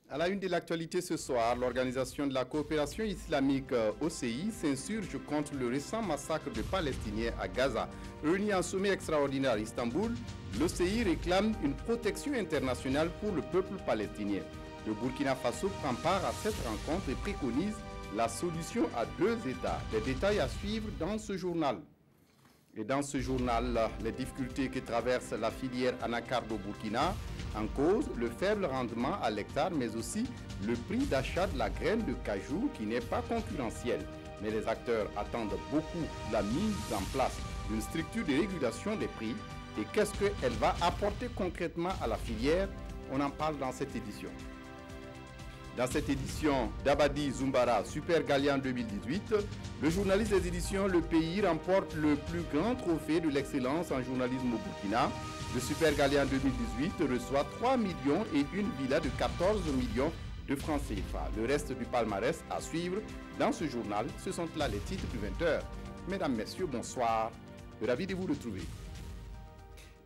À la une de l'actualité ce soir, l'Organisation de la coopération islamique OCI s'insurge contre le récent massacre de Palestiniens à Gaza. Réunis en sommet extraordinaire à Istanbul, l'OCI réclame une protection internationale pour le peuple palestinien. Le Burkina Faso prend part à cette rencontre et préconise la solution à deux États. Les détails à suivre dans ce journal. Et dans ce journal, les difficultés que traverse la filière anacarde au Burkina. En cause, le faible rendement à l'hectare, mais aussi le prix d'achat de la graine de cajou qui n'est pas concurrentiel. Mais les acteurs attendent beaucoup la mise en place d'une structure de régulation des prix. Et qu'est-ce qu'elle va apporter concrètement à la filière? On en parle dans cette édition. Dans cette édition d'Abadi Zumbara Super Galian 2018, le journaliste des éditions Le Pays remporte le plus grand trophée de l'excellence en journalisme au Burkina. Le Super Galian 2018 reçoit 3 millions et une villa de 14 millions de francs CFA. Le reste du palmarès à suivre dans ce journal, ce sont là les titres du 20h. Mesdames, Messieurs, bonsoir. Ravi de vous retrouver.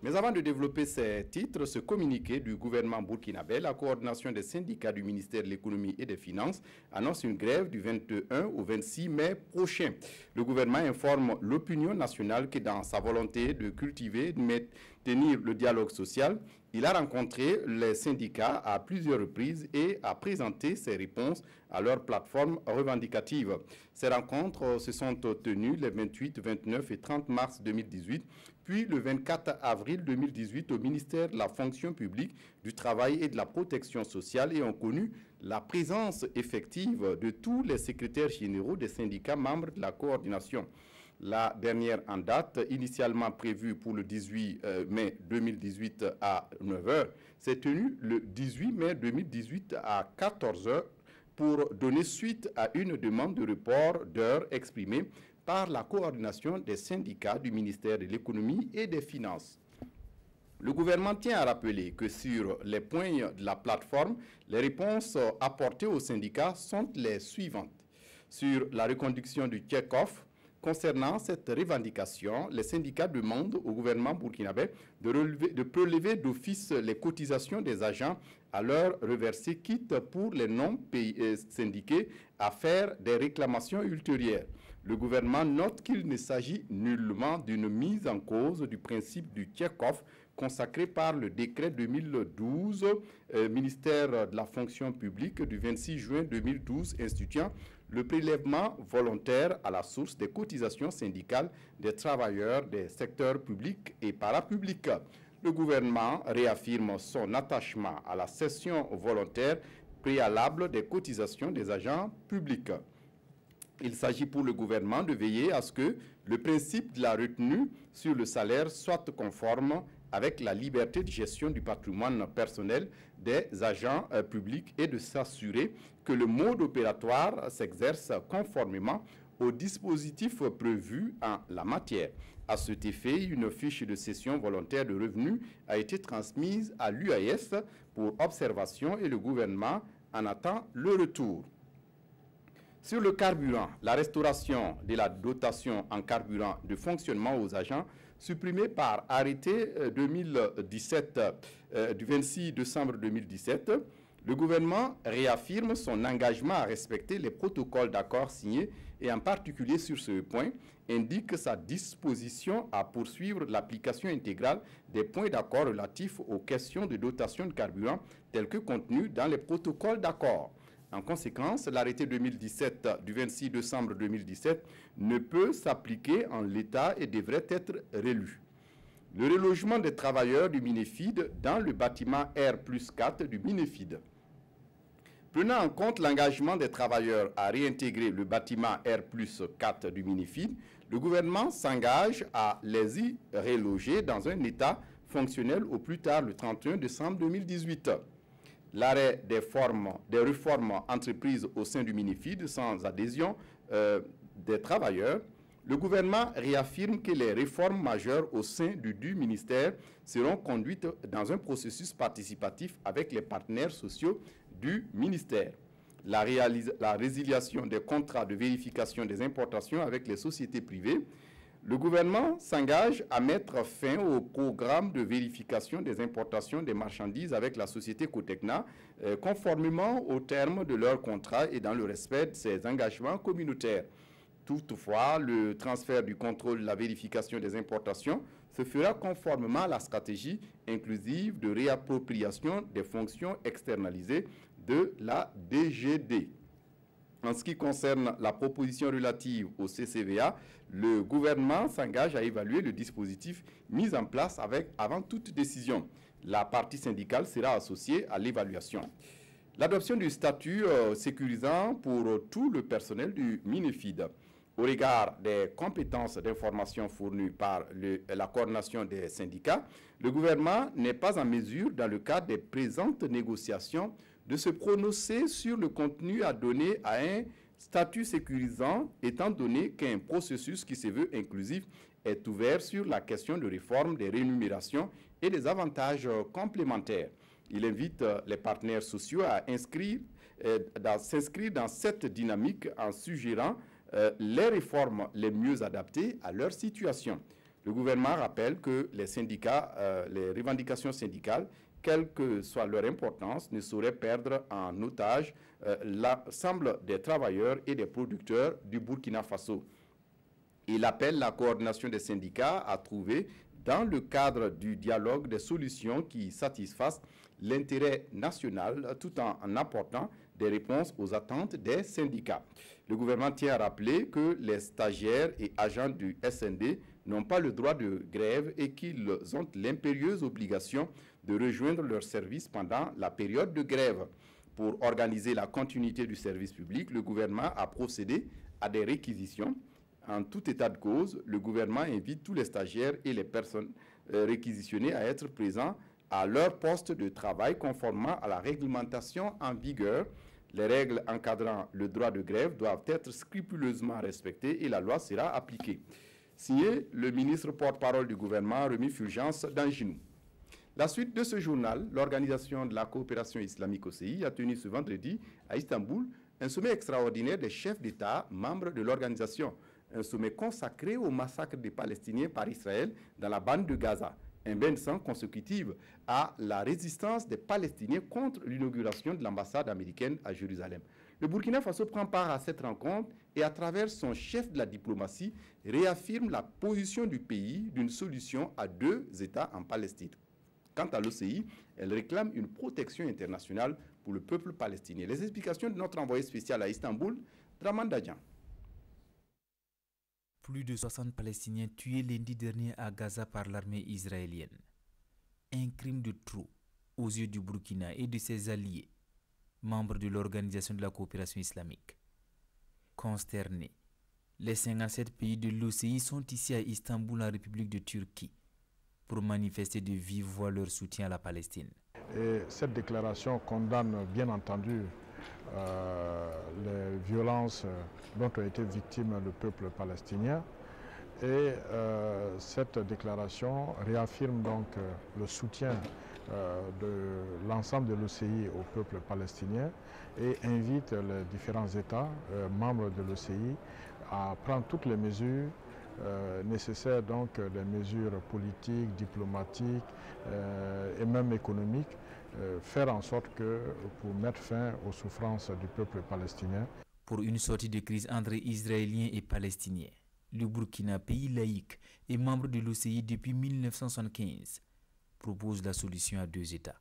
Mais avant de développer ces titres, ce communiqué du gouvernement burkinabé, la coordination des syndicats du ministère de l'économie et des finances annonce une grève du 21 au 26 mai prochain. Le gouvernement informe l'opinion nationale que dans sa volonté de cultiver, de maintenir le dialogue social, il a rencontré les syndicats à plusieurs reprises et a présenté ses réponses à leur plateforme revendicative. Ces rencontres se sont tenues les 28, 29 et 30 mars 2018, puis le 24 avril 2018 au ministère de la fonction publique, du travail et de la protection sociale et ont connu la présence effective de tous les secrétaires généraux des syndicats membres de la coordination. La dernière en date, initialement prévue pour le 18 mai 2018 à 9 h, s'est tenue le 18 mai 2018 à 14 h pour donner suite à une demande de report d'heure exprimée par la coordination des syndicats du ministère de l'économie et des finances. Le gouvernement tient à rappeler que sur les points de la plateforme, les réponses apportées aux syndicats sont les suivantes. Sur la reconduction du check-off, concernant cette revendication, les syndicats demandent au gouvernement burkinabé de prélever d'office les cotisations des agents à leur reverser, quitte pour les non-syndiqués à faire des réclamations ultérieures. Le gouvernement note qu'il ne s'agit nullement d'une mise en cause du principe du check-off consacré par le décret 2012, ministère de la fonction publique du 26 juin 2012, instituant le prélèvement volontaire à la source des cotisations syndicales des travailleurs des secteurs publics et parapublics. Le gouvernement réaffirme son attachement à la cession volontaire préalable des cotisations des agents publics. Il s'agit pour le gouvernement de veiller à ce que le principe de la retenue sur le salaire soit conforme avec la liberté de gestion du patrimoine personnel des agents publics et de s'assurer que le mode opératoire s'exerce conformément aux dispositifs prévus en la matière. À cet effet, une fiche de cession volontaire de revenus a été transmise à l'UAS pour observation et le gouvernement en attend le retour. Sur le carburant, la restauration de la dotation en carburant de fonctionnement aux agents supprimée par arrêté 2017 du 26 décembre 2017, le gouvernement réaffirme son engagement à respecter les protocoles d'accord signés et en particulier sur ce point, indique sa disposition à poursuivre l'application intégrale des points d'accord relatifs aux questions de dotation de carburant tels que contenus dans les protocoles d'accord. En conséquence, l'arrêté 2017 du 26 décembre 2017 ne peut s'appliquer en l'état et devrait être relu. Le relogement des travailleurs du Minefid dans le bâtiment R+4 du Minefid. Prenant en compte l'engagement des travailleurs à réintégrer le bâtiment R+4 du Minefid, le gouvernement s'engage à les y reloger dans un état fonctionnel au plus tard le 31 décembre 2018. L'arrêt des réformes entreprises au sein du Minefid sans adhésion des travailleurs, le gouvernement réaffirme que les réformes majeures au sein du ministère seront conduites dans un processus participatif avec les partenaires sociaux du ministère. La résiliation des contrats de vérification des importations avec les sociétés privées, Le gouvernement s'engage à mettre fin au programme de vérification des importations des marchandises avec la société Cotecna, conformément aux termes de leur contrat et dans le respect de ses engagements communautaires. Toutefois, le transfert du contrôle de la vérification des importations se fera conformément à la stratégie inclusive de réappropriation des fonctions externalisées de la DGD. En ce qui concerne la proposition relative au CCVA, le gouvernement s'engage à évaluer le dispositif mis en place avant toute décision. La partie syndicale sera associée à l'évaluation. L'adoption du statut sécurisant pour tout le personnel du MINEFID. Au regard des compétences d'information fournies par la coordination des syndicats, le gouvernement n'est pas en mesure, dans le cadre des présentes négociations, de se prononcer sur le contenu à donner à un statut sécurisant, étant donné qu'un processus qui se veut inclusif est ouvert sur la question de réforme des rémunérations et des avantages complémentaires. Il invite les partenaires sociaux à s'inscrire dans cette dynamique en suggérant les réformes les mieux adaptées à leur situation. Le gouvernement rappelle que les revendications syndicales, quelle que soit leur importance, ne sauraient perdre en otage l'ensemble des travailleurs et des producteurs du Burkina Faso. Il appelle la coordination des syndicats à trouver, dans le cadre du dialogue, des solutions qui satisfassent l'intérêt national tout en apportant des réponses aux attentes des syndicats. Le gouvernement tient à rappeler que les stagiaires et agents du SND n'ont pas le droit de grève et qu'ils ont l'impérieuse obligation de rejoindre leur service pendant la période de grève. Pour organiser la continuité du service public, le gouvernement a procédé à des réquisitions. En tout état de cause, le gouvernement invite tous les stagiaires et les personnes réquisitionnées à être présents à leur poste de travail conformément à la réglementation en vigueur. Les règles encadrant le droit de grève doivent être scrupuleusement respectées et la loi sera appliquée. Signé le ministre porte-parole du gouvernement, Remi Fulgence Danginou. La suite de ce journal, l'Organisation de la coopération islamique OCI a tenu ce vendredi à Istanbul un sommet extraordinaire des chefs d'État membres de l'organisation. Un sommet consacré au massacre des Palestiniens par Israël dans la bande de Gaza. Un bain de sang consécutif à la résistance des Palestiniens contre l'inauguration de l'ambassade américaine à Jérusalem. Le Burkina Faso prend part à cette rencontre et à travers son chef de la diplomatie réaffirme la position du pays d'une solution à deux États en Palestine. Quant à l'OCI, elle réclame une protection internationale pour le peuple palestinien. Les explications de notre envoyé spécial à Istanbul, Draman Dadjan. Plus de 60 Palestiniens tués lundi dernier à Gaza par l'armée israélienne. Un crime de trop aux yeux du Burkina et de ses alliés, membres de l'Organisation de la coopération islamique. Consternés, les 57 pays de l'OCI sont ici à Istanbul, en République de Turquie, pour manifester de vive voix leur soutien à la Palestine. Et cette déclaration condamne bien entendu les violences dont a été victime le peuple palestinien. Et cette déclaration réaffirme donc le soutien de l'ensemble de l'OCI au peuple palestinien et invite les différents États membres de l'OCI à prendre toutes les mesures nécessaires, donc les mesures politiques, diplomatiques et même économiques, faire en sorte que pour mettre fin aux souffrances du peuple palestinien. Pour une sortie de crise entre Israéliens et Palestiniens, le Burkina, pays laïque et membre de l'OCI depuis 1975, propose la solution à deux États.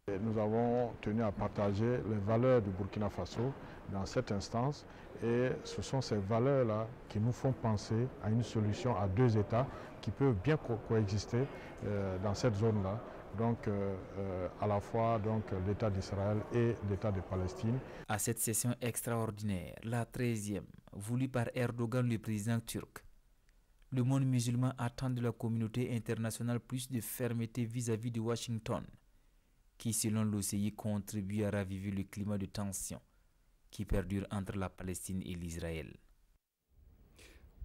Nous avons tenu à partager les valeurs du Burkina Faso dans cette instance et ce sont ces valeurs-là qui nous font penser à une solution à deux États qui peuvent bien coexister dans cette zone-là. Donc à la fois l'État d'Israël et l'État de Palestine. À cette session extraordinaire, la 13e, voulue par Erdogan, le président turc, le monde musulman attend de la communauté internationale plus de fermeté vis-à-vis de Washington, qui selon l'OCI contribue à raviver le climat de tension qui perdure entre la Palestine et l'Israël.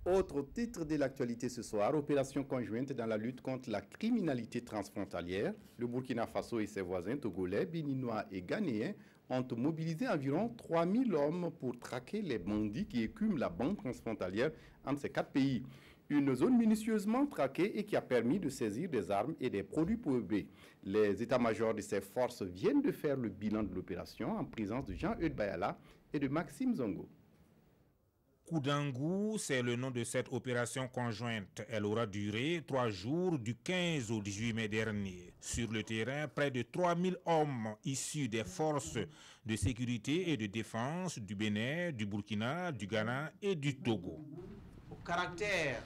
Autre titre de l'actualité ce soir, opération conjointe dans la lutte contre la criminalité transfrontalière. Le Burkina Faso et ses voisins togolais, béninois et ghanéens ont mobilisé environ 3000 hommes pour traquer les bandits qui écument la bande transfrontalière entre ces quatre pays. Une zone minutieusement traquée et qui a permis de saisir des armes et des produits prohibés. Les états-majors de ces forces viennent de faire le bilan de l'opération en présence de Jean-Eudes Bayala et de Maxime Zongo. Koudangou, c'est le nom de cette opération conjointe. Elle aura duré 3 jours du 15 au 18 mai dernier. Sur le terrain, près de 3000 hommes issus des forces de sécurité et de défense du Bénin, du Burkina, du Ghana et du Togo. Au caractère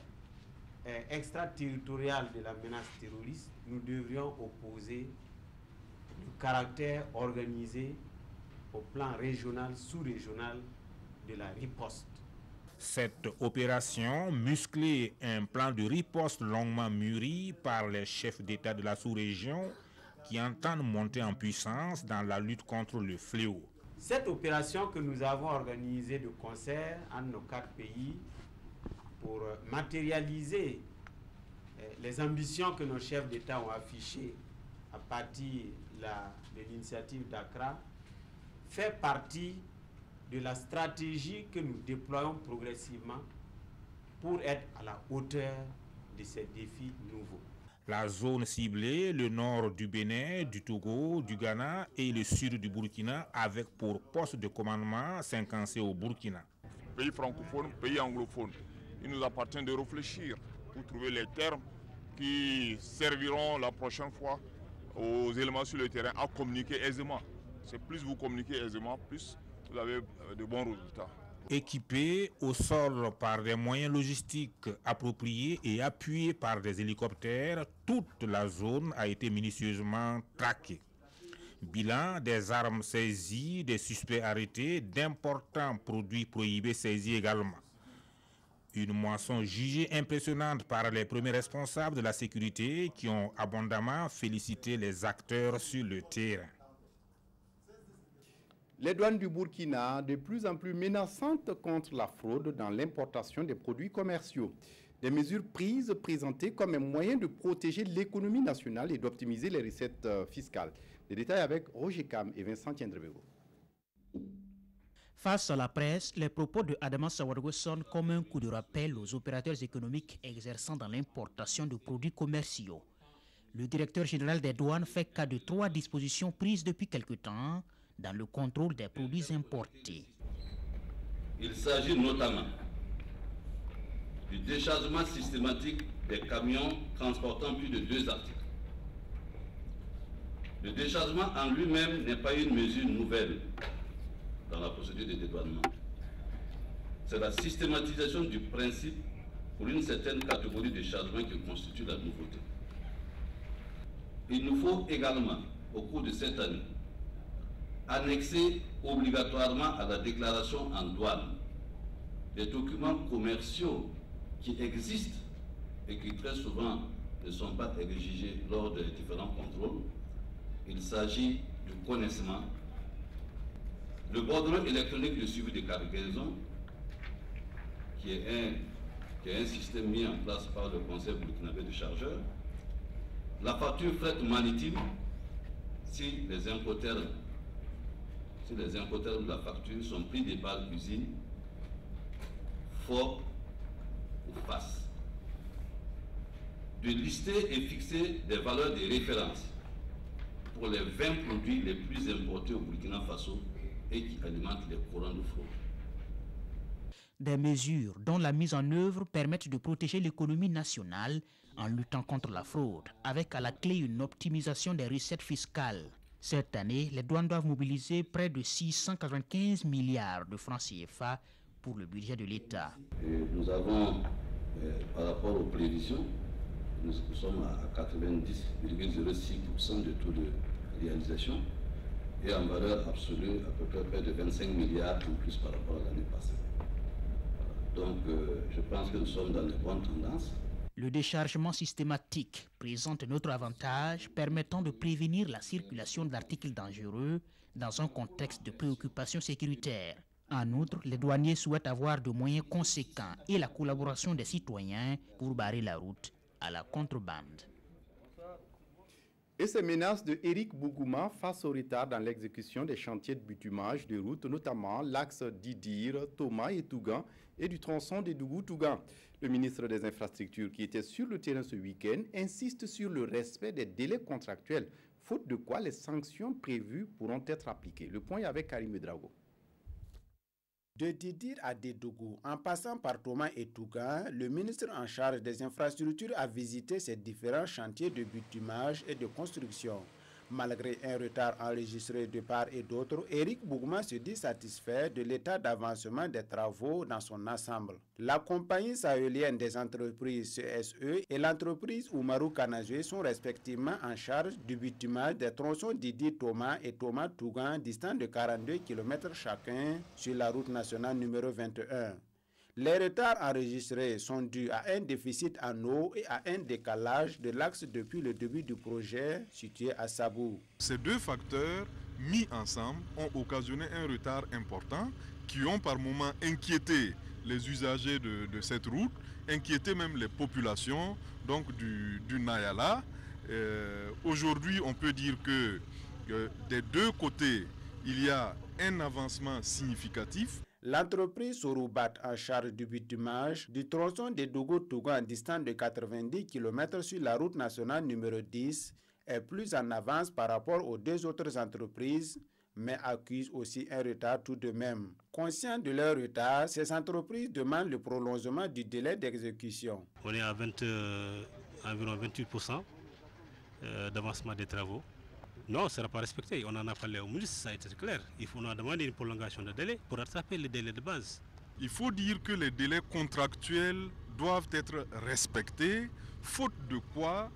extraterritorial de la menace terroriste, nous devrions opposer le caractère organisé au plan régional, sous-régional de la riposte. Cette opération, musclée un plan de riposte longuement mûri par les chefs d'État de la sous-région qui entendent monter en puissance dans la lutte contre le fléau. Cette opération que nous avons organisée de concert entre nos 4 pays pour matérialiser les ambitions que nos chefs d'État ont affichées à partir de l'initiative d'Accra fait partie de la stratégie que nous déployons progressivement pour être à la hauteur de ces défis nouveaux. La zone ciblée, le nord du Bénin, du Togo, du Ghana et le sud du Burkina, avec pour poste de commandement Saint-Cancé au Burkina. Pays francophone, pays anglophone, il nous appartient de réfléchir pour trouver les termes qui serviront la prochaine fois aux éléments sur le terrain à communiquer aisément. C'est plus vous communiquez aisément, plus vous avez de bons résultats. Équipés au sol par des moyens logistiques appropriés et appuyés par des hélicoptères, toute la zone a été minutieusement traquée. Bilan des armes saisies, des suspects arrêtés, d'importants produits prohibés saisis également. Une moisson jugée impressionnante par les premiers responsables de la sécurité qui ont abondamment félicité les acteurs sur le terrain. Les douanes du Burkina, de plus en plus menaçantes contre la fraude dans l'importation des produits commerciaux. Des mesures prises présentées comme un moyen de protéger l'économie nationale et d'optimiser les recettes fiscales. Les détails avec Roger Cam et Vincent Tiendrevego. Face à la presse, les propos de Adama Sawargo sonnent comme un coup de rappel aux opérateurs économiques exerçant dans l'importation de produits commerciaux. Le directeur général des douanes fait cas de 3 dispositions prises depuis quelque temps dans le contrôle des produits importés. Il s'agit notamment du déchargement systématique des camions transportant plus de 2 articles. Le déchargement en lui-même n'est pas une mesure nouvelle dans la procédure de dédouanement. C'est la systématisation du principe pour une certaine catégorie de chargements qui constitue la nouveauté. Il nous faut également, au cours de cette année, annexer obligatoirement à la déclaration en douane des documents commerciaux qui existent et qui très souvent ne sont pas exigés lors des différents contrôles. Il s'agit du connaissement, le bordereau électronique de suivi de cargaison, qui est un système mis en place par le Conseil burkinabé de chargeurs, la facture fret maritime, si les incoterms de la facture sont pris des balles d'usine, fort ou face. De lister et fixer des valeurs de référence pour les 20 produits les plus importés au Burkina Faso et qui alimentent les courants de fraude. Des mesures dont la mise en œuvre permettent de protéger l'économie nationale en luttant contre la fraude, avec à la clé une optimisation des recettes fiscales. Cette année, les douanes doivent mobiliser près de 695 milliards de francs CFA pour le budget de l'État. Nous avons, par rapport aux prévisions, nous sommes à 90,06% de taux de réalisation et en valeur absolue à peu près de 25 milliards en plus par rapport à l'année passée. Donc je pense que nous sommes dans les bonnes tendances. Le déchargement systématique présente un autre avantage permettant de prévenir la circulation d'articles dangereux dans un contexte de préoccupation sécuritaire. En outre, les douaniers souhaitent avoir de moyens conséquents et la collaboration des citoyens pour barrer la route à la contrebande. Et ces menaces de Éric Bougouma face au retard dans l'exécution des chantiers de bitumage de routes, notamment l'axe d'Idir, Thomas et Tougan et du tronçon de Dougou-Tougan. Le ministre des Infrastructures, qui était sur le terrain ce week-end, insiste sur le respect des délais contractuels, faute de quoi les sanctions prévues pourront être appliquées. Le point est avec Karim Drago. De Didir à Dédougou, en passant par Thomas et Tougan, le ministre en charge des infrastructures a visité ces différents chantiers de bitumage et de construction. Malgré un retard enregistré de part et d'autre, Éric Bougouma se dit satisfait de l'état d'avancement des travaux dans son ensemble. La compagnie sahélienne des entreprises CSE et l'entreprise Oumarou Kanazoué sont respectivement en charge du bitumage des tronçons Didi Thomas et Thomas Tougan, distants de 42 km chacun sur la route nationale numéro 21. Les retards enregistrés sont dus à un déficit en eau et à un décalage de l'axe depuis le début du projet situé à Sabou. Ces deux facteurs mis ensemble ont occasionné un retard important qui ont par moments inquiété les usagers de cette route, inquiété même les populations donc du Nayala. Aujourd'hui, on peut dire que des deux côtés, il y a un avancement significatif. L'entreprise Soroubat, en charge du bitumage du tronçon de Dougou-Tougan distant de 90 km sur la route nationale numéro 10, est plus en avance par rapport aux deux autres entreprises, mais accuse aussi un retard tout de même. Conscients de leur retard, ces entreprises demandent le prolongement du délai d'exécution. On est à environ 28% d'avancement des travaux. Non, ça ne sera pas respecté. On en a parlé au ministre, ça a été clair. On a demandé une prolongation de délai pour rattraper les délais de base. Il faut dire que les délais contractuels doivent être respectés, faute de quoi,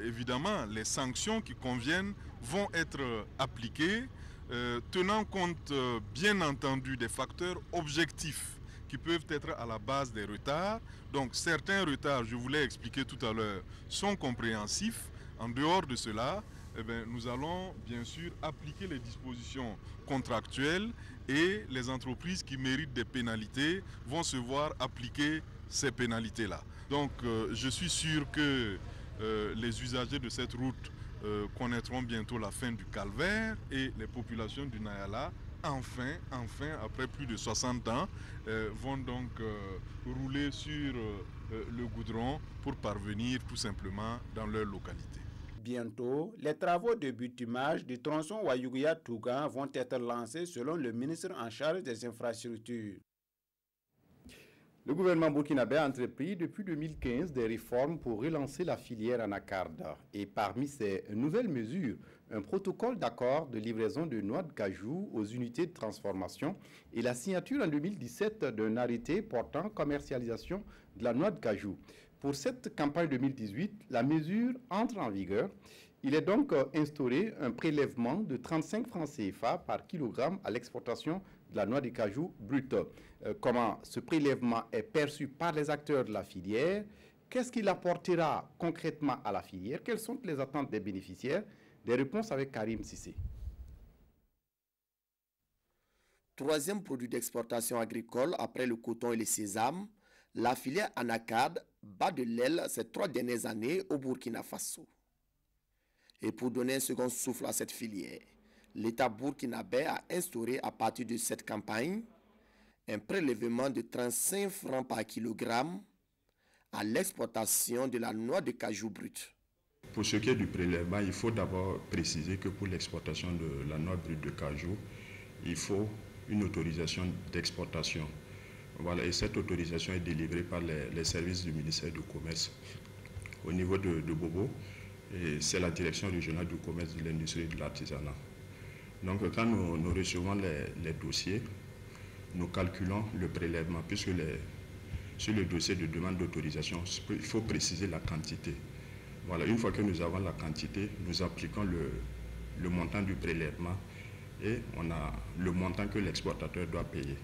évidemment, les sanctions qui conviennent vont être appliquées, tenant compte, bien entendu, des facteurs objectifs qui peuvent être à la base des retards. Donc certains retards, je vous l'ai expliqué tout à l'heure, sont compréhensifs. En dehors de cela, nous allons bien sûr appliquer les dispositions contractuelles et les entreprises qui méritent des pénalités vont se voir appliquer ces pénalités-là. Donc je suis sûr que les usagers de cette route connaîtront bientôt la fin du calvaire et les populations du Nayala, enfin, après plus de 60 ans, vont donc rouler sur le goudron pour parvenir tout simplement dans leur localité. Bientôt, les travaux de bitumage du tronçon Wayouguya-Tougan vont être lancés selon le ministre en charge des infrastructures. Le gouvernement burkinabé a entrepris depuis 2015 des réformes pour relancer la filière anacarde. Et parmi ces nouvelles mesures, un protocole d'accord de livraison de noix de cajou aux unités de transformation et la signature en 2017 d'un arrêté portant commercialisation de la noix de cajou. Pour cette campagne 2018, la mesure entre en vigueur. Il est donc instauré un prélèvement de 35 francs CFA par kilogramme à l'exportation de la noix de cajou brute. Comment ce prélèvement est perçu par les acteurs de la filière? Qu'est-ce qu'il apportera concrètement à la filière? Quelles sont les attentes des bénéficiaires? Des réponses avec Karim Sissé. Troisième produit d'exportation agricole après le coton et le sésame, la filière anacarde bat de l'aile ces 3 dernières années au Burkina Faso. Et pour donner un second souffle à cette filière, l'État burkinabé a instauré à partir de cette campagne un prélèvement de 35 francs par kilogramme à l'exportation de la noix de cajou brute. Pour ce qui est du prélèvement, il faut d'abord préciser que pour l'exportation de la noix brute de cajou, il faut une autorisation d'exportation. Voilà, et cette autorisation est délivrée par les services du ministère du Commerce. Au niveau de Bobo, c'est la direction régionale du commerce, de l'industrie et de l'artisanat. Donc quand nous recevons les dossiers, nous calculons le prélèvement, puisque sur le dossier de demande d'autorisation, il faut préciser la quantité. Voilà, une fois que nous avons la quantité, nous appliquons le montant du prélèvement et on a le montant que l'exportateur doit payer.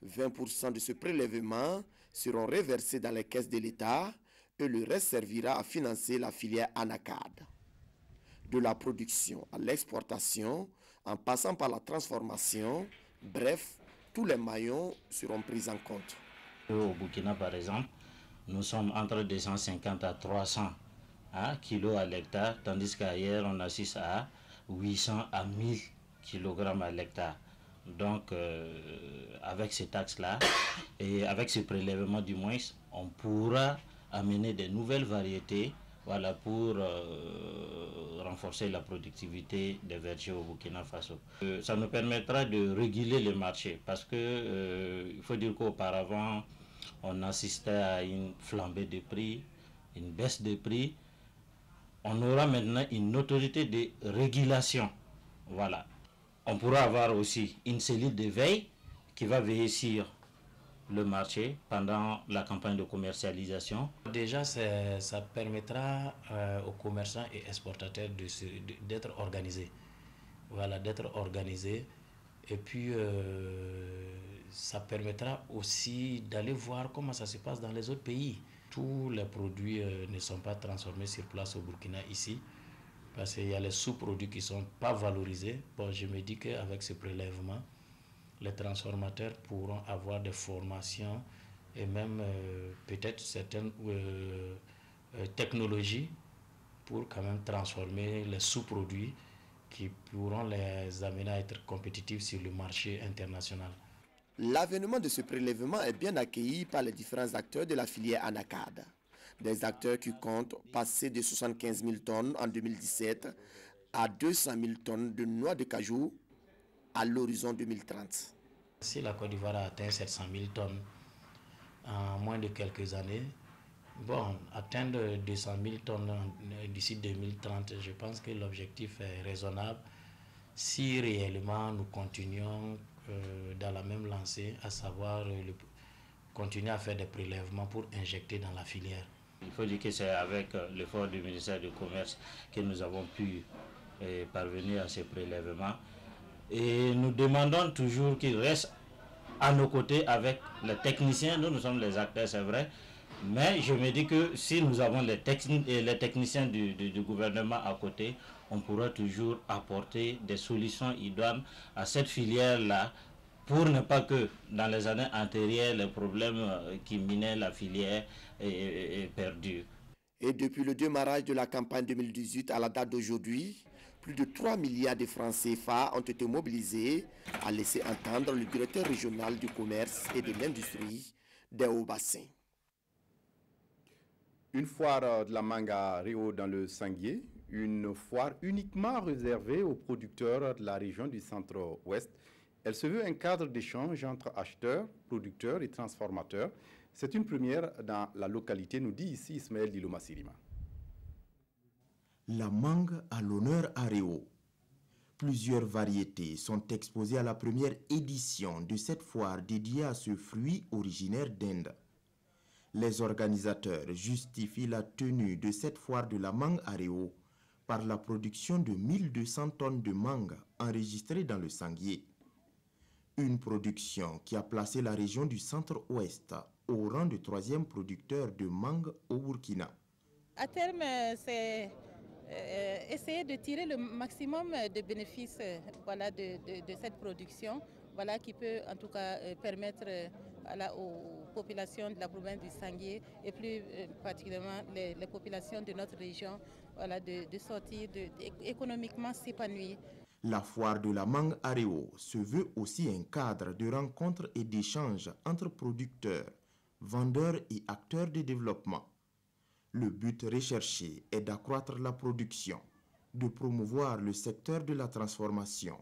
20% de ce prélèvement seront reversés dans les caisses de l'État et le reste servira à financer la filière anacarde. De la production à l'exportation, en passant par la transformation, bref, tous les maillons seront pris en compte. Au Burkina, par exemple, nous sommes entre 250 à 300 kilos à l'hectare, tandis qu'ailleurs on assiste à 800 à 1000 kg à l'hectare. Donc avec ces taxes-là et avec ce prélèvement du moins, on pourra amener des nouvelles variétés, voilà, pour renforcer la productivité des vergers au Burkina Faso. Ça nous permettra de réguler le marché parce que il faut dire qu'auparavant on assistait à une flambée de prix, une baisse de prix. On aura maintenant une autorité de régulation. Voilà. On pourra avoir aussi une cellule de veille qui va veiller sur le marché pendant la campagne de commercialisation. Déjà, ça permettra aux commerçants et exportateurs d'être organisés. Voilà, d'être organisés. Et puis, ça permettra aussi d'aller voir comment ça se passe dans les autres pays. Tous les produits ne sont pas transformés sur place au Burkina ici, parce qu'il y a les sous-produits qui ne sont pas valorisés. Bon, je me dis qu'avec ce prélèvement, les transformateurs pourront avoir des formations et même peut-être certaines technologies pour quand même transformer les sous-produits qui pourront les amener à être compétitifs sur le marché international. L'avènement de ce prélèvement est bien accueilli par les différents acteurs de la filière anacarde. Des acteurs qui comptent passer de 75 000 tonnes en 2017 à 200 000 tonnes de noix de cajou à l'horizon 2030. Si la Côte d'Ivoire a atteint 700 000 tonnes en moins de quelques années, bon, atteindre 200 000 tonnes d'ici 2030, je pense que l'objectif est raisonnable si réellement nous continuons dans la même lancée, à savoir continuer à faire des prélèvements pour injecter dans la filière. Il faut dire que c'est avec l'effort du ministère du Commerce que nous avons pu parvenir à ces prélèvements. Et nous demandons toujours qu'ils restent à nos côtés avec les techniciens. Nous sommes les acteurs, c'est vrai. Mais je me dis que si nous avons les techniciens du gouvernement à côté, on pourra toujours apporter des solutions idoines à cette filière-là pour ne pas que dans les années antérieures, les problèmes qui minaient la filière perdurent. Et depuis le démarrage de la campagne 2018 à la date d'aujourd'hui, plus de 3 milliards de francs CFA ont été mobilisés, a laissé entendre le directeur régional du commerce et de l'industrie des Hauts-Bassins. Une foire de la mangue à Rio dans le Sanguier, une foire uniquement réservée aux producteurs de la région du centre-ouest. Elle se veut un cadre d'échange entre acheteurs, producteurs et transformateurs. C'est une première dans la localité, nous dit ici Ismaël Diloma Sirima. La mangue à l'honneur à Rio. Plusieurs variétés sont exposées à la première édition de cette foire dédiée à ce fruit originaire d'Inde. Les organisateurs justifient la tenue de cette foire de la mangue à Rio par la production de 1200 tonnes de mangue enregistrées dans le Sanguier. Une production qui a placé la région du centre-ouest au rang de 3e producteur de mangue au Burkina. À terme, c'est essayer de tirer le maximum de bénéfices voilà, de cette production, voilà, qui peut en tout cas permettre voilà, aux populations de la province du Sanguier et plus particulièrement les populations de notre région voilà, de sortir, économiquement s'épanouir. La foire de la mangue à Rio se veut aussi un cadre de rencontres et d'échanges entre producteurs, vendeurs et acteurs de développement. Le but recherché est d'accroître la production, de promouvoir le secteur de la transformation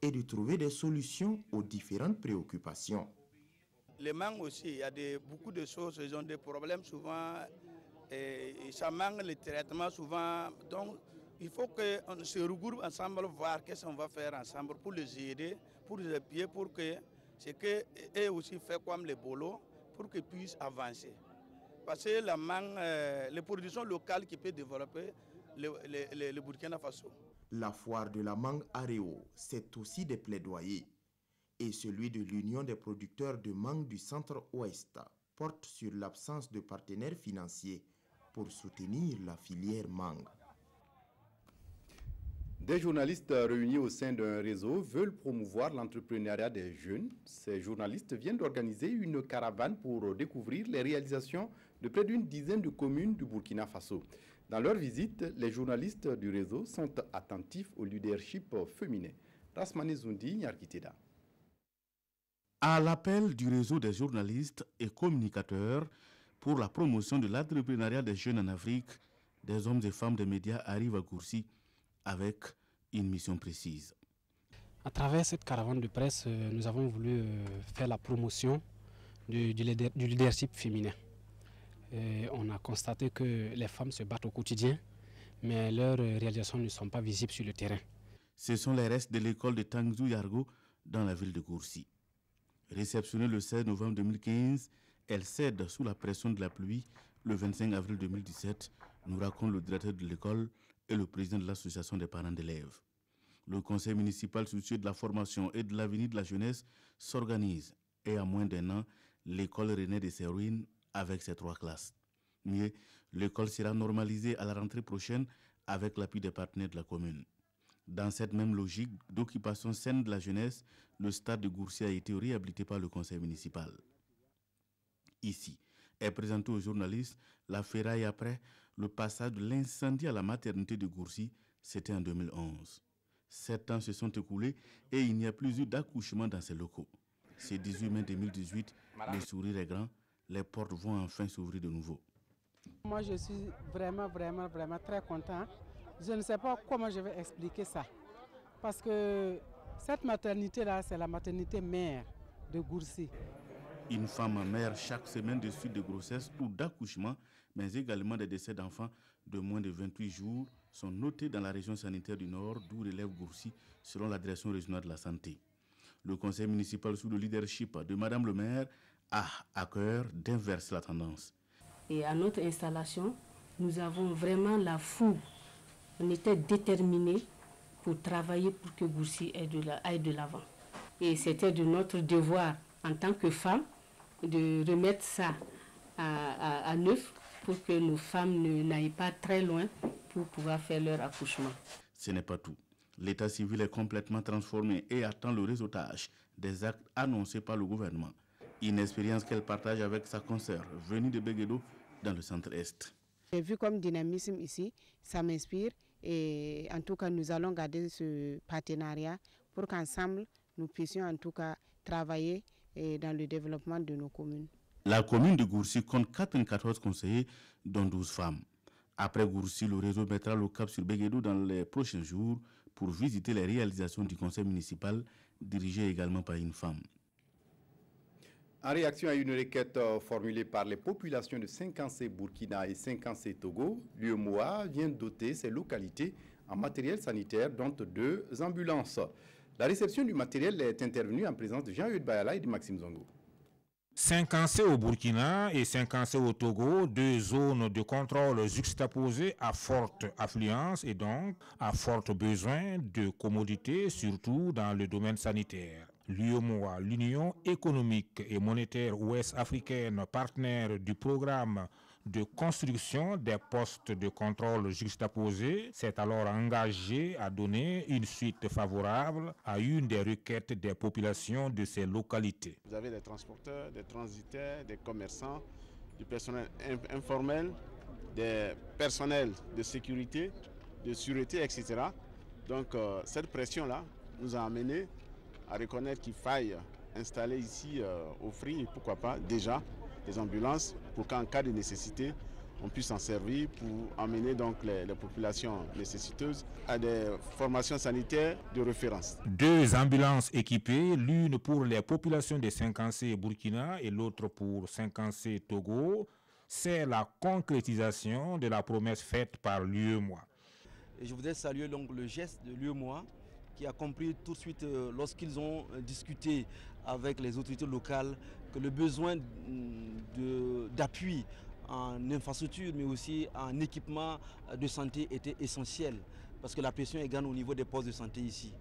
et de trouver des solutions aux différentes préoccupations. Les mangues aussi, il y a beaucoup de choses, ils ont des problèmes souvent, et ça manque le traitement souvent. Donc, il faut qu'on se regroupe ensemble, voir qu'est-ce qu'on va faire ensemble pour les aider, pour les appuyer, pour que c'est qu'eux aussi font comme les bolos, pour qu'ils puissent avancer. Parce que la mangue, les productions locales qui peuvent développer le Burkina Faso. La foire de la mangue à Rio, c'est aussi des plaidoyers. Et celui de l'Union des producteurs de mangue du centre-ouest porte sur l'absence de partenaires financiers pour soutenir la filière mangue. Des journalistes réunis au sein d'un réseau veulent promouvoir l'entrepreneuriat des jeunes. Ces journalistes viennent d'organiser une caravane pour découvrir les réalisations de près d'une dizaine de communes du Burkina Faso. Dans leur visite, les journalistes du réseau sont attentifs au leadership féminin. Rasmane Zoundi, Nyarkiteda. À l'appel du réseau des journalistes et communicateurs pour la promotion de l'entrepreneuriat des jeunes en Afrique, des hommes et femmes des médias arrivent à Gourcy avec une mission précise. À travers cette caravane de presse, nous avons voulu faire la promotion du leadership féminin. Et on a constaté que les femmes se battent au quotidien, mais leurs réalisations ne sont pas visibles sur le terrain. Ce sont les restes de l'école de Tangzou Yargo dans la ville de Gourcy. Réceptionnée le 16 novembre 2015, elle cède sous la pression de la pluie le 25 avril 2017, nous raconte le directeur de l'école et le président de l'association des parents d'élèves. Le conseil municipal soucieux de la formation et de l'avenir de la jeunesse s'organise et à moins d'un an, l'école renaît de ses ruines avec ses 3 classes. Mais l'école sera normalisée à la rentrée prochaine avec l'appui des partenaires de la commune. Dans cette même logique d'occupation saine de la jeunesse, le stade de Gourcy a été réhabilité par le conseil municipal. Ici est présenté aux journalistes la ferraille après le passage de l'incendie à la maternité de Gourcy, c'était en 2011. 7 ans se sont écoulés et il n'y a plus eu d'accouchement dans ces locaux. C'est 18 mai 2018, le sourire est grand, les portes vont enfin s'ouvrir de nouveau. Moi je suis vraiment très content. Je ne sais pas comment je vais expliquer ça. Parce que cette maternité-là, c'est la maternité mère de Gourcy. Une femme mère chaque semaine de suite de grossesse ou d'accouchement, mais également des décès d'enfants de moins de 28 jours sont notés dans la région sanitaire du Nord, d'où relève Gourcy, selon la direction régionale de la santé. Le conseil municipal, sous le leadership de Madame le maire, a à cœur d'inverser la tendance. Et à notre installation, nous avons vraiment la fougue. On était déterminés pour travailler pour que Gourcy aille de l'avant. Et c'était de notre devoir en tant que femmes de remettre ça à neuf pour que nos femmes n'aillent pas très loin pour pouvoir faire leur accouchement. Ce n'est pas tout. L'état civil est complètement transformé et attend le réseautage des actes annoncés par le gouvernement. Une expérience qu'elle partage avec sa consoeur venue de Béguédo dans le centre-est. J'ai vu comme dynamisme ici, ça m'inspire et en tout cas nous allons garder ce partenariat pour qu'ensemble nous puissions en tout cas travailler dans le développement de nos communes. La commune de Gourcy compte 94 conseillers, dont 12 femmes. Après Gourcy, le réseau mettra le cap sur Béguédo dans les prochains jours pour visiter les réalisations du conseil municipal, dirigé également par une femme. En réaction à une requête formulée par les populations de Cinquancé Burkina et Cinquancé Togo, l'UEMOA vient doter ces localités en matériel sanitaire, dont 2 ambulances. La réception du matériel est intervenue en présence de Jean-Eudes Bayala et de Maxime Zongo. Cinquancé au Burkina et Cinquancé au Togo, 2 zones de contrôle juxtaposées à forte affluence et donc à fort besoin de commodités, surtout dans le domaine sanitaire. L'UEMOA, l'Union économique et monétaire ouest-africaine, partenaire du programme de construction des postes de contrôle juxtaposés, s'est alors engagé à donner une suite favorable à une des requêtes des populations de ces localités. Vous avez des transporteurs, des transitaires, des commerçants, du personnel informel, des personnels de sécurité, de sûreté, etc. Donc cette pression-là nous a amené à reconnaître qu'il faille installer ici au Free, pourquoi pas déjà des ambulances pour qu'en cas de nécessité, on puisse en servir pour amener donc les populations nécessiteuses à des formations sanitaires de référence. 2 ambulances équipées, l'une pour les populations de Cinquancé Burkina et l'autre pour Cinquancé Togo, c'est la concrétisation de la promesse faite par l'UEMOA. Et je voudrais saluer donc le geste de l'UEMOA qui a compris tout de suite lorsqu'ils ont discuté avec les autorités locales que le besoin d'appui en infrastructure mais aussi en équipement de santé était essentiel parce que la pression est grande au niveau des postes de santé ici.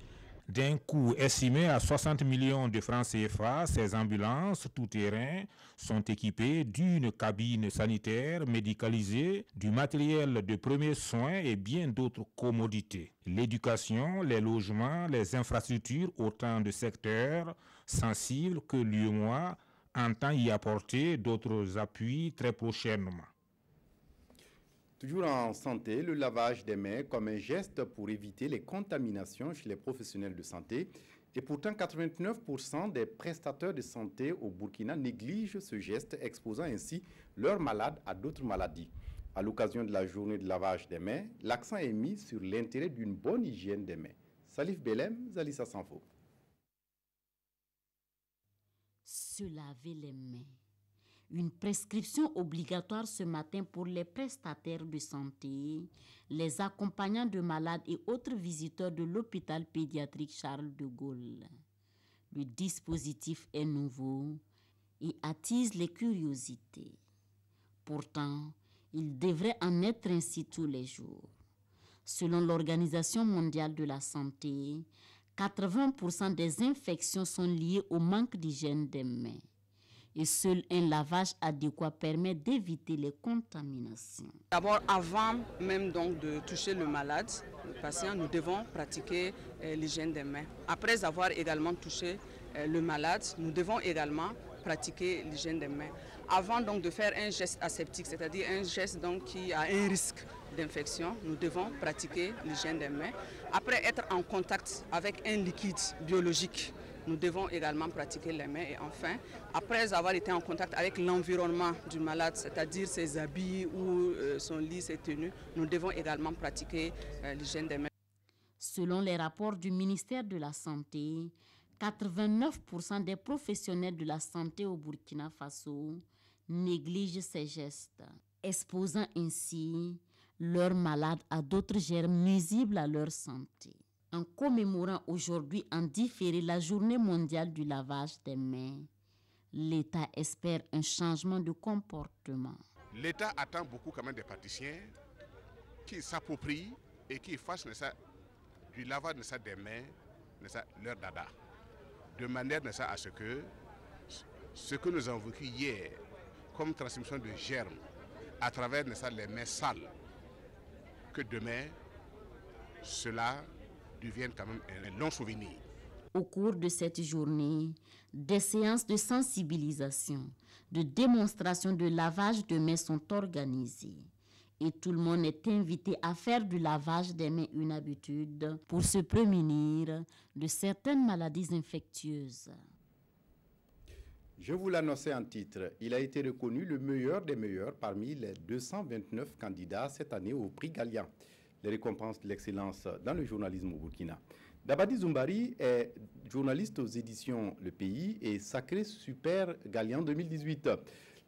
D'un coût estimé à 60 millions de francs CFA, ces ambulances tout-terrain sont équipées d'une cabine sanitaire médicalisée, du matériel de premiers soins et bien d'autres commodités. L'éducation, les logements, les infrastructures, autant de secteurs sensibles que l'UEMOA entend y apporter d'autres appuis très prochainement. Toujours en santé, le lavage des mains comme un geste pour éviter les contaminations chez les professionnels de santé. Et pourtant, 89% des prestataires de santé au Burkina négligent ce geste, exposant ainsi leurs malades à d'autres maladies. À l'occasion de la journée de lavage des mains, l'accent est mis sur l'intérêt d'une bonne hygiène des mains. Salif Belem, Zalissa Sanfo. Se laver les mains. Une prescription obligatoire ce matin pour les prestataires de santé, les accompagnants de malades et autres visiteurs de l'hôpital pédiatrique Charles de Gaulle. Le dispositif est nouveau et attise les curiosités. Pourtant, il devrait en être ainsi tous les jours. Selon l'Organisation mondiale de la santé, 80% des infections sont liées au manque d'hygiène des mains. Et seul un lavage adéquat permet d'éviter les contaminations. D'abord, avant même donc de toucher le malade, le patient, nous devons pratiquer l'hygiène des mains. Après avoir également touché le malade, nous devons également pratiquer l'hygiène des mains. Avant donc de faire un geste aseptique, c'est-à-dire un geste donc qui a un risque d'infection, nous devons pratiquer l'hygiène des mains. Après être en contact avec un liquide biologique, nous devons également pratiquer les mains. Et enfin, après avoir été en contact avec l'environnement du malade, c'est-à-dire ses habits ou son lit, ses tenues, nous devons également pratiquer l'hygiène des mains. Selon les rapports du ministère de la Santé, 89% des professionnels de la santé au Burkina Faso négligent ces gestes, exposant ainsi leurs malades à d'autres germes nuisibles à leur santé. En commémorant aujourd'hui en différé la journée mondiale du lavage des mains, l'État espère un changement de comportement. L'État attend beaucoup quand même des praticiens qui s'approprient et qui fassent du lavage des mains leur dada. De manière à ce que ce que nous avons vécu hier comme transmission de germes à travers les mains sales, que demain, cela devienne quand même un long souvenir. Au cours de cette journée, des séances de sensibilisation, de démonstration de lavage de mains sont organisées. Et tout le monde est invité à faire du lavage des mains une habitude pour se prémunir de certaines maladies infectieuses. Je vous l'annonçais en titre, il a été reconnu le meilleur des meilleurs parmi les 229 candidats cette année au prix Gallian, les récompenses de l'excellence dans le journalisme au Burkina. Dabadi Zumbari est journaliste aux éditions Le Pays et sacré Super Gallian 2018.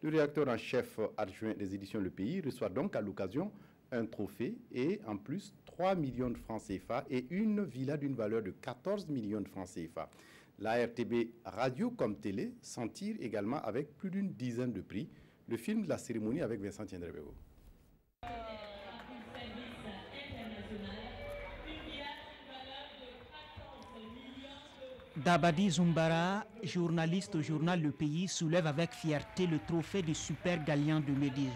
Le rédacteur en chef adjoint des éditions Le Pays reçoit donc à l'occasion un trophée et en plus 3 millions de francs CFA et une villa d'une valeur de 14 millions de francs CFA. La RTB Radio comme télé s'en tire également avec plus d'une dizaine de prix. Le film de la cérémonie avec Vincent Tiendrebego. Dabadi Zumbara, journaliste au journal Le Pays, soulève avec fierté le trophée du Super Gallian 2018.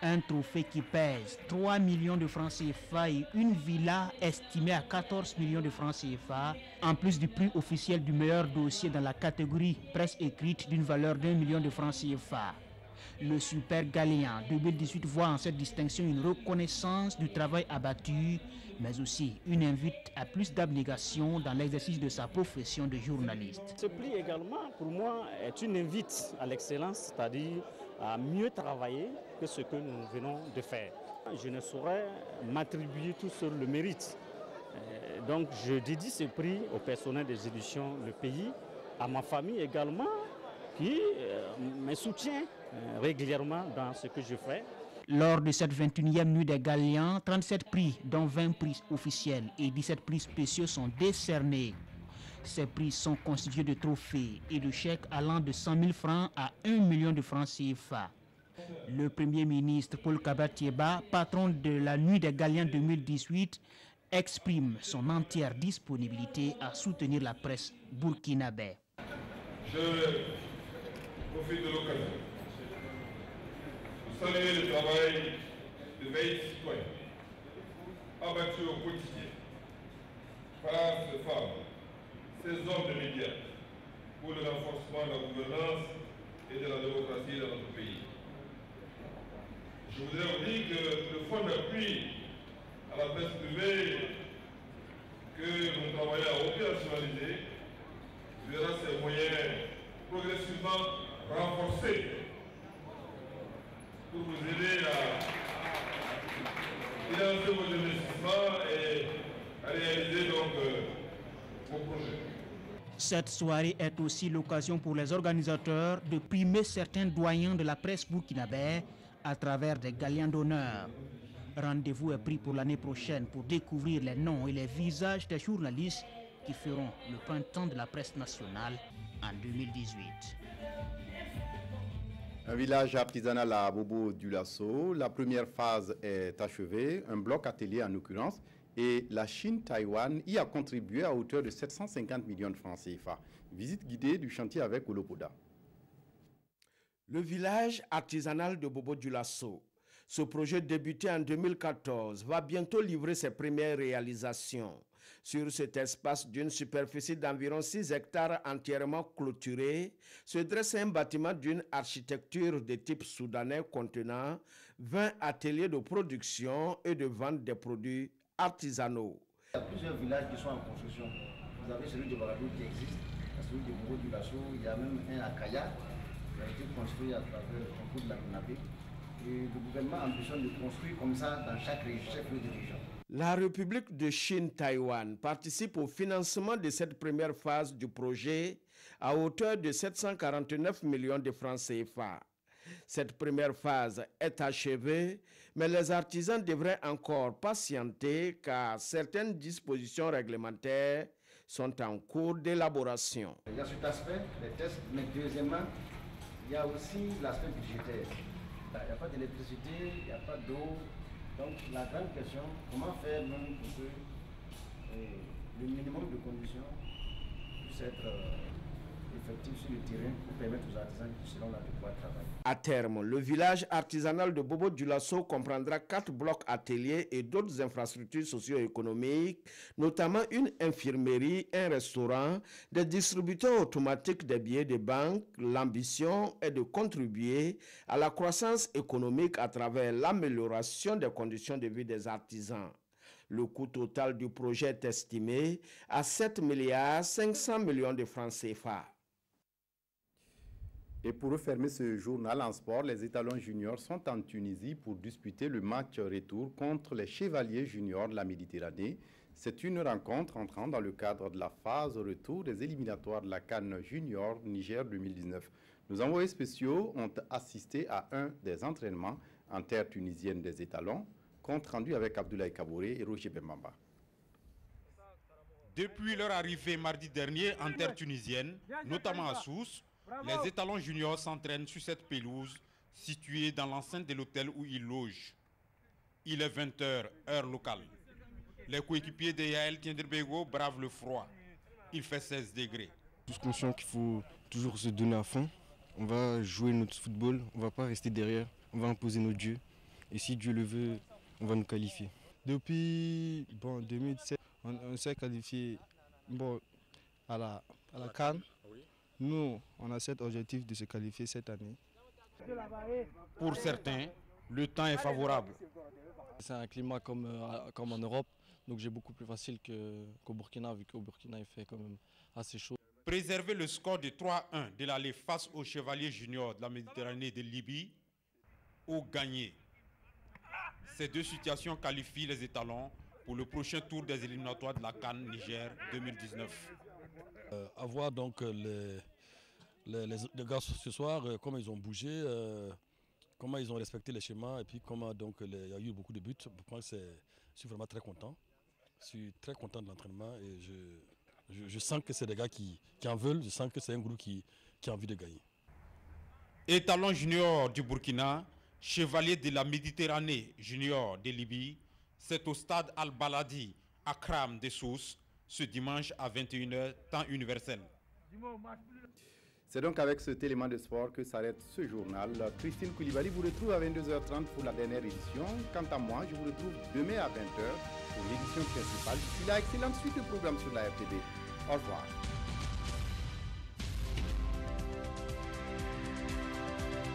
Un trophée qui pèse 3 millions de francs CFA et une villa estimée à 14 millions de francs CFA, en plus du prix officiel du meilleur dossier dans la catégorie presse écrite d'une valeur d'1 million de francs CFA. Le Super Gallian 2018 voit en cette distinction une reconnaissance du travail abattu, mais aussi une invite à plus d'abnégation dans l'exercice de sa profession de journaliste. Ce prix également, pour moi, est une invite à l'excellence, c'est-à-dire à mieux travailler que ce que nous venons de faire. Je ne saurais m'attribuer tout sur le mérite. Donc je dédie ce prix au personnel des éditions Le Pays, à ma famille également, qui me soutient régulièrement dans ce que je fais. Lors de cette 21e nuit des Gallians, 37 prix, dont 20 prix officiels et 17 prix spéciaux sont décernés. Ces prix sont constitués de trophées et de chèques allant de 100 000 francs à 1 million de francs CFA. Le Premier ministre Paul Kabatieba, patron de la nuit des Gallians 2018, exprime son entière disponibilité à soutenir la presse burkinabé. Je profite de l'occasion de saluer le travail de veille citoyenne abattu au quotidien par ces femmes, ces hommes de médias pour le renforcement de la gouvernance et de la démocratie dans notre pays. Je voudrais vous dire que le fonds d'appui à la presse privée que nous travaillons à opérationnaliser verra ses moyens progressivement renforcés pour vous aider à financer vos investissements et à réaliser donc vos projets. Cette soirée est aussi l'occasion pour les organisateurs de primer certains doyens de la presse burkinabé à travers des galiens d'honneur. Rendez-vous est pris pour l'année prochaine pour découvrir les noms et les visages des journalistes qui feront le printemps de la presse nationale en 2018. Un village artisanal à Bobo-Dioulasso. La première phase est achevée, un bloc atelier en l'occurrence, et la Chine-Taïwan y a contribué à hauteur de 750 millions de francs CFA. Visite guidée du chantier avec Olopoda. Le village artisanal de Bobo-Dioulasso. Ce projet débuté en 2014 va bientôt livrer ses premières réalisations. Sur cet espace d'une superficie d'environ 6 hectares entièrement clôturé, se dresse un bâtiment d'une architecture de type soudanais contenant 20 ateliers de production et de vente des produits artisanaux. Il y a plusieurs villages qui sont en construction. Vous avez celui de Baradou qui existe, celui de Bobo-Dioulasso, il y a même un à Kaya qui a été construit à travers le concours de la CONAPE. Et le gouvernement ambitionne de construire comme ça dans chaque chef-lieu de région. La République de Chine-Taïwan participe au financement de cette première phase du projet à hauteur de 749 millions de francs CFA. Cette première phase est achevée, mais les artisans devraient encore patienter car certaines dispositions réglementaires sont en cours d'élaboration. Il y a cet aspect, les tests, mais deuxièmement, il y a aussi l'aspect budgétaire. Il n'y a pas d'électricité, il n'y a pas d'eau. Donc la grande question, comment faire même pour que le minimum de conditions puisse être effectif sur le terrain pour permettre aux artisans qui seront là de pouvoir travailler. À terme, le village artisanal de Bobo-Dioulasso comprendra 4 blocs ateliers et d'autres infrastructures socio-économiques, notamment une infirmerie, un restaurant, des distributeurs automatiques des billets de banque. L'ambition est de contribuer à la croissance économique à travers l'amélioration des conditions de vie des artisans. Le coût total du projet est estimé à 7,5 milliards de francs CFA. Et pour refermer ce journal en sport, les étalons juniors sont en Tunisie pour disputer le match retour contre les chevaliers juniors de la Méditerranée. C'est une rencontre entrant dans le cadre de la phase retour des éliminatoires de la CAN Junior Niger 2019. Nos envoyés spéciaux ont assisté à un des entraînements en terre tunisienne des étalons, compte rendu avec Abdoulaye Kabouré et Roger Bembamba. Depuis leur arrivée mardi dernier en terre tunisienne, notamment à Sousse, les étalons juniors s'entraînent sur cette pelouse située dans l'enceinte de l'hôtel où ils logent. Il est 20h, heure locale. Les coéquipiers de Yael Tienderbego bravent le froid. Il fait 16 degrés. Tous conscients qu'il faut toujours se donner à fond. On va jouer notre football, on ne va pas rester derrière, on va imposer notre jeu. Et si Dieu le veut, on va nous qualifier. Depuis 2017, on s'est qualifié à la CAN. Nous, on a cet objectif de se qualifier cette année. Pour certains, le temps est favorable. C'est un climat comme en Europe, donc j'ai beaucoup plus facile qu'au Burkina, vu qu'au Burkina il fait quand même assez chaud. Préserver le score de 3-1 de l'aller face aux chevaliers juniors de la Méditerranée de Libye ou gagner. Ces deux situations qualifient les étalons pour le prochain tour des éliminatoires de la CAN Niger 2019. Avoir donc les gars ce soir, comment ils ont bougé, comment ils ont respecté les schémas et puis comment donc il y a eu beaucoup de buts. Moi, je suis vraiment très content. Je suis très content de l'entraînement et je sens que c'est des gars qui en veulent, je sens que c'est un groupe qui a envie de gagner. Étalon junior du Burkina, chevalier de la Méditerranée junior de Libye, c'est au stade Al-Baladi à Kram de Sousse, ce dimanche à 21h, temps universel. C'est donc avec cet élément de sport que s'arrête ce journal. Christine Koulibaly vous retrouve à 22h30 pour la dernière édition. Quant à moi, je vous retrouve demain à 20h pour l'édition principale. D'ici là, excellente suite de programmes sur la RTD. Au revoir.